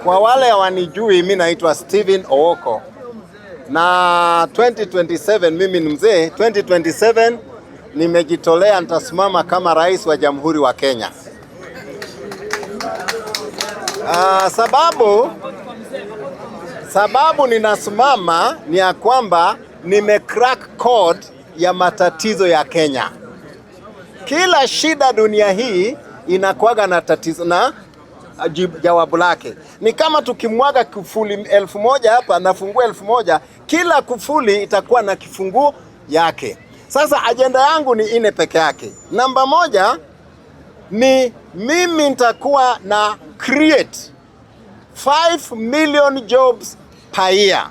Kwa wale hawanijui, mimi naitwa Steven Owoko. Na 2027 mimi ni mzee. 2027 nimejitolea nitasimama kama rais wa Jamhuri wa Kenya. Sababu ninasimama ni ya kwamba nimecrack code ya matatizo ya Kenya. Kila shida dunia hii inakuwaga na tatizo na jawabu lake. Ni kama tukimwaga kufuli 1000 hapa na funguo 1000, kila kufuli itakuwa na kifunguo yake. Sasa ajenda yangu ni ine peke yake. Namba 1 ni mimi nitakuwa na create 5 million jobs per year.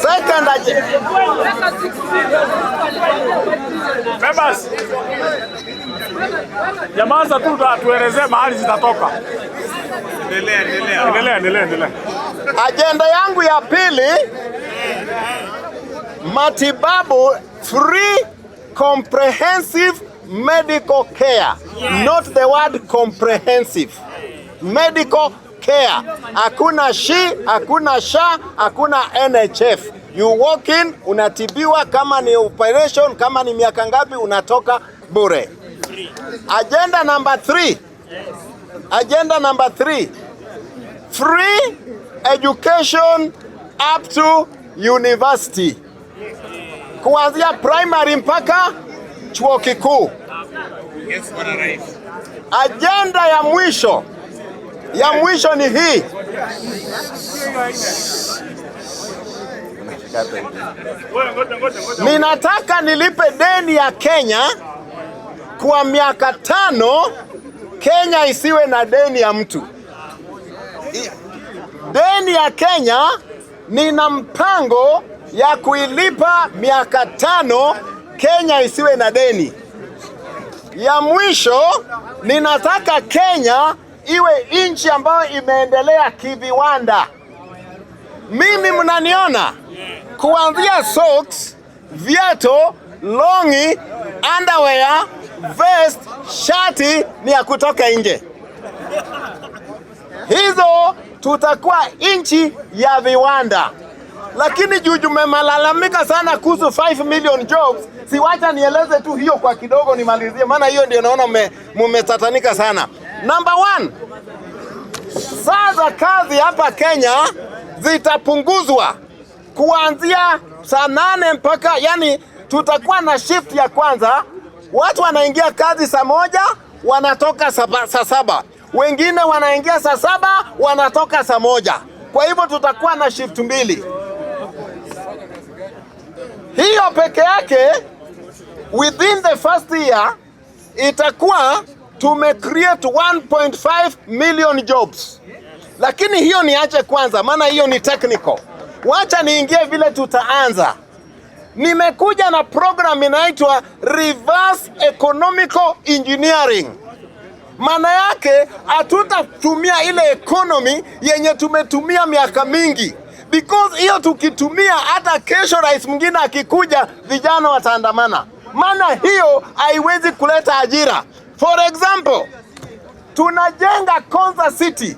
Second Members, jamaa tu tuelezee mahali zitatoka. Endelea. Ajenda yangu ya pili, matibabu, free comprehensive medical care. Not the word comprehensive. Medical care. Hakuna hakuna SHA, hakuna NHF. You walk in, unatibiwa, kama ni operation, kama ni miaka ngapi, unatoka bure. Agenda number 3. Free education up to university. Kuanzia primary mpaka chuo kikuu. Agenda ya mwisho ni hii. Ninataka nilipe deni ya Kenya kwa miaka 5. Kenya isiwe na deni ya mtu. Deni ya Kenya nina mpango ya kuilipa miaka 5. Kenya isiwe na deni. Ya mwisho, ninataka Kenya iwe nchi ambayo imeendelea kiviwanda. Mimi mnaniona kuanzia socks, viatu, longi, underwear, vest, shati ni ya kutoka nje. Hizo tutakuwa nchi ya viwanda. Lakini juju mmelalamika sana kuhusu 5 million jobs. Siwacha nieleze tu hiyo kwa kidogo nimalizie, maana hiyo ndio naona mmetatanika sana. Number 1, saa za kazi hapa Kenya zitapunguzwa kuanzia saa 8 mpaka, yani tutakuwa na shift ya kwanza. Watu wanaingia kazi saa 1, wanatoka saa 7. Wengine wanaingia saa 7, wanatoka saa 1. Kwa hivyo tutakuwa na shift 2. Hiyo peke yake within the first year itakuwa tumecreate 1.5 million jobs. Lakini hiyo niache kwanza, maana hiyo ni technical. Wacha niingie vile tutaanza. Nimekuja na program inaitwa Reverse Economical Engineering. Maana yake hatutatumia ile economy yenye tumetumia miaka mingi. Because hiyo tukitumia, hata kesho rais mwingine akikuja, vijana wataandamana. Maana hiyo haiwezi kuleta ajira. For example, tunajenga Konza City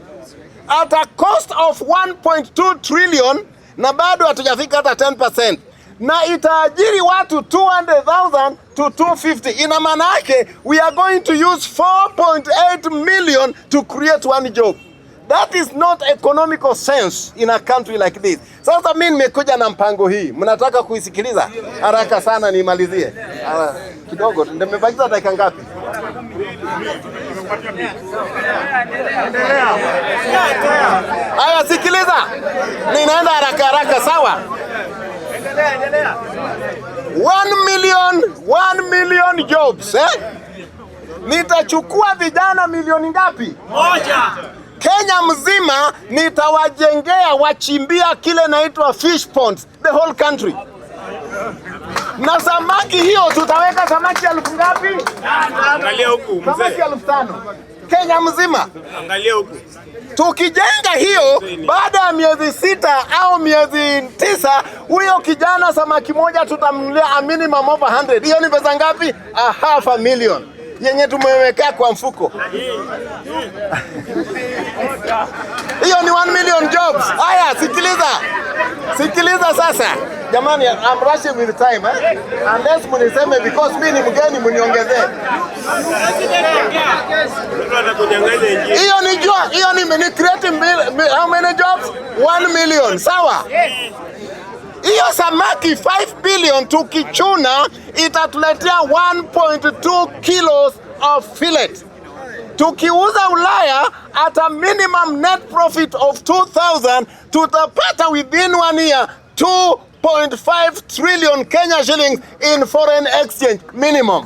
at a cost of 1.2 trillion na bado hatujafika hata 10%. Na itaajiri watu 200,000 to 250. Ina maana yake we are going to use 4.8 million to create one job. That is not economical sense in a country like this. Sasa mimi nimekuja na mpango hii. Mnataka kuisikiliza? Haraka sana nimalizie. Kidogo, nimebakiza dakika ngapi? Haya, sikiliza. Ninaenda haraka sawa? Endelea. 1 million jobs, Nitachukua vijana milioni ngapi? 1. Kenya mzima nitawajengea, wachimbia kile naitwa fish ponds, the whole country. Na samaki hiyo tutaweka samaki 1000 ngapi? Angalia huku mzee. Samaki 5000. Kenya mzima. Angalia huku. Tukijenga hiyo, baada ya miezi 6 au miezi 9, huyo kijana samaki moja tutamnunulia a minimum of 100. Hiyo ni pesa ngapi? 500,000 yenye tumewekea kwa mfuko. Hiyo ni 1 million jobs. Haya, sikiliza sasa. Jamani, I'm rushing with time, unless muniseme because mimi ni mgeni muniongezee. Hiyo ni creating how many jobs? 1 million. Sawa? Hiyo samaki 5 billion tukichuna itatuletea 1.2 kilos of fillet. Tukiuza Ulaya at a minimum net profit of 2,000, tutapata within 1 year 2.5 trillion Kenya shillings in foreign exchange minimum.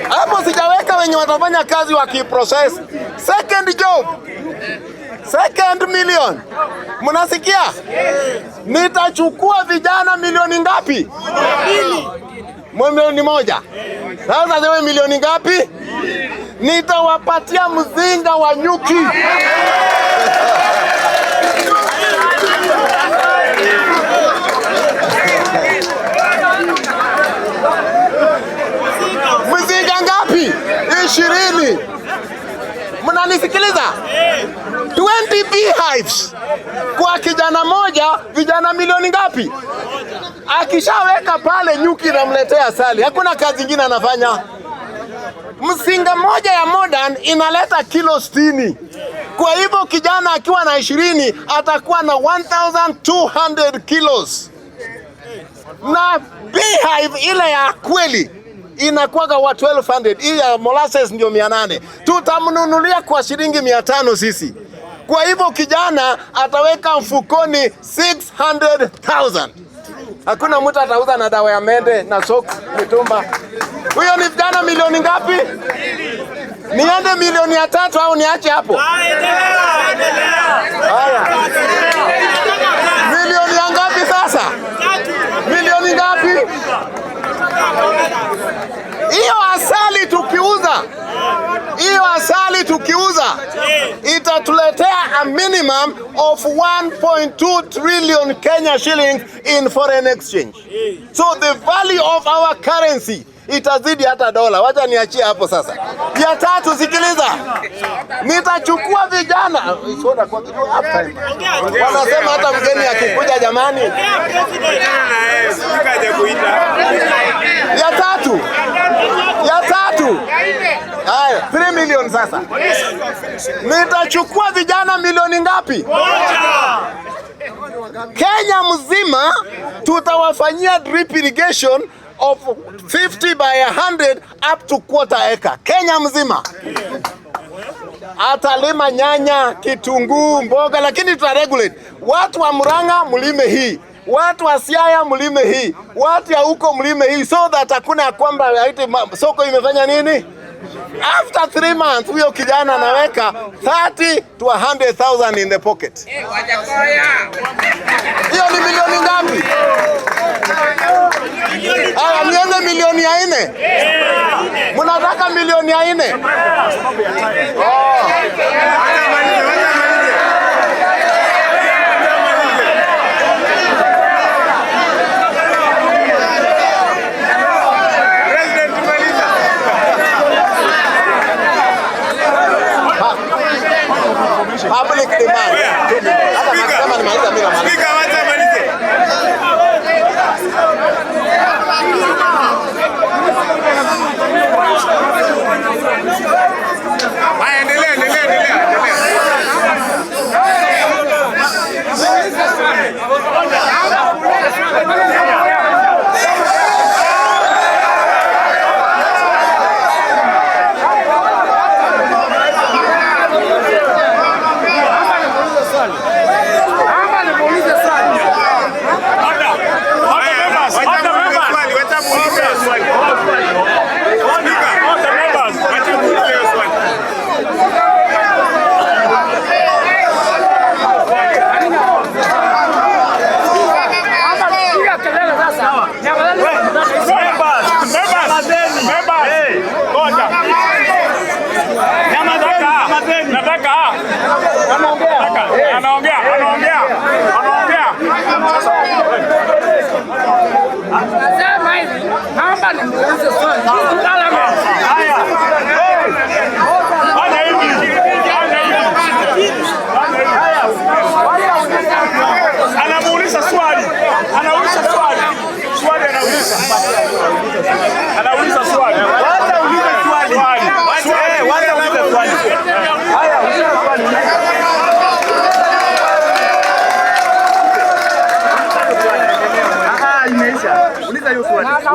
Hapo sijaweka wenye watafanya kazi wakiprocess. Second job, 2 million. Mnasikia? Nitachukua vijana milioni ngapi? Milioni 1. Sasa zewe milioni ngapi? Nitawapatia mzinga wa nyuki. Mzinga ngapi? 20. Mnanisikiliza? 20 beehives kwa kijana moja, vijana milioni ngapi? Akishaweka pale nyuki namletea asali. Hakuna kazi nyingine anafanya. Mzinga moja ya modern inaleta kilo 60. Kwa hivyo kijana akiwa na 20 atakuwa na 1,200 kilos. Na beehive ile ya kweli inakuwaga wa 1,200. Hii ya molasses ndio 800. Tutamnunulia kwa shilingi 500 sisi. Kwa hivyo kijana ataweka mfukoni 600,000. Hakuna mtu atauza na dawa ya mende na socks mitumba. Huyo ni vijana milioni ngapi? Niende milioni 3 au niache hapo? Haya. Milioni ya ngapi sasa? Milioni ngapi? Hiyo asali tukiuza itatuletea a minimum of 1.2 trillion Kenya shillings in foreign exchange. So the value of our currency itazidi hata dola. Wacha niachie hapo sasa. Ya 3, sikiliza. Nitachukua vijana. Wanasema hata mgeni akikuja jamani. Ya 3. Haya, 3 million sasa. Nitachukua vijana milioni ngapi? 1. Kenya mzima tutawafanyia drip irrigation of 50 by 100 up to quarter acre. Kenya mzima. Atalima nyanya, kitunguu, mboga, lakini tutaregulate. Watu wa Murang'a mlime hii. Watu wa Siaya mlime hii. Watu ya huko mlime hii, so that hakuna kwamba soko imefanya nini? After 3 months, huyo kijana anaweka 30 to 100,000 in the pocket. Hiyo ni milioni ngapi? Haya, niende milioni ya 4. Mnataka milioni ya 4? Public demand. Kama nimaliza mimi namaliza. Wacha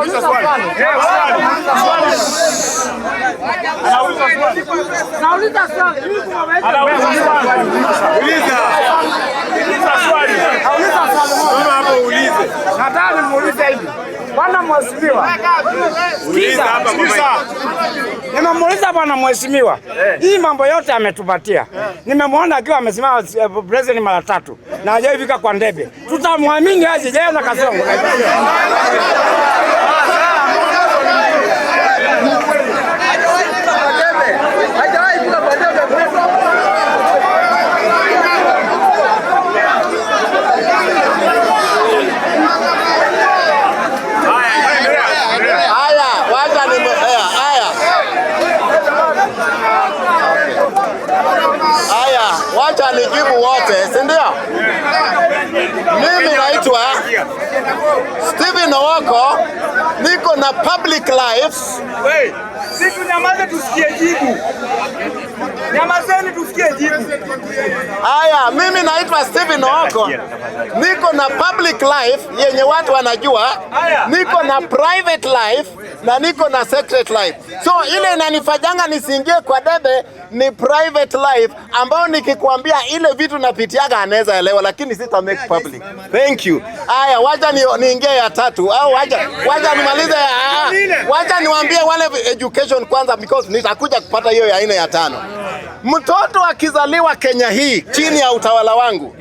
Nauliza swali. Nauliza swali. Nataka nimuulize hivi. Bwana mheshimiwa. Nimemuuliza bwana mheshimiwa. Hii mambo yote ametupatia. Nimemwona akiwa amesimama president mara 3 na hajaifika kwa ndebe. Tutamwamini aje yeye na Kasongo? Wacha nijibu wote, si ndio? Mimi naitwa Stephen Owoko, niko na Public Life. Siku nyamaze tusikie jibu. Nyamazeni tusikie jibu. Haya, mimi naitwa Stephen Owoko, niko na Public Life yenye watu wanajua, niko na Private Life na niko na Secret Life. So ile inanifanyanga nisiingie kwa debe ni Private Life, ambao nikikwambia ile vitu napitiaga anaweza elewa, lakini sita make public. Thank you. Haya, wacha niingie ya 3 au wacha nimalize. Wacha niwaambie wale education kwanza, because nitakuja kupata hiyo ya 4 ya 5. Mtoto akizaliwa Kenya hii chini ya utawala wangu,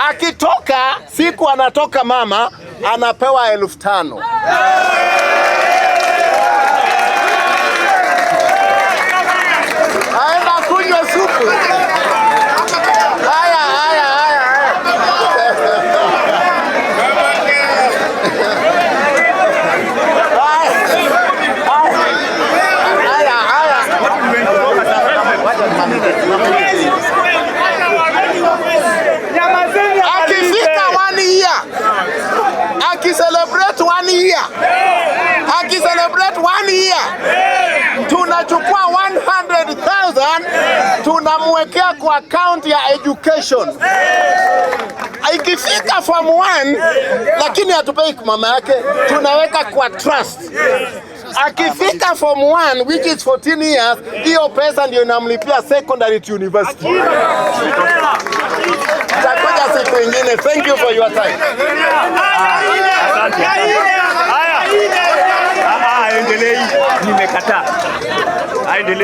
akitoka siku anatoka mama anapewa 5,000. Aenda kunywa supu. Haya. Akifika 1 year, akicelebrate 1 year, tunachukua 100,000 tunamwekea kwa account ya education. Ikifika form 1, lakini hatupei mama yake, tunaweka kwa trust. Akifika form 1 which is 14 years, hiyo pesa ndio inamlipia secondary to university. Tutakuja siku ingine. Thank you for your time. Endelei. Nimekataa. Endelei.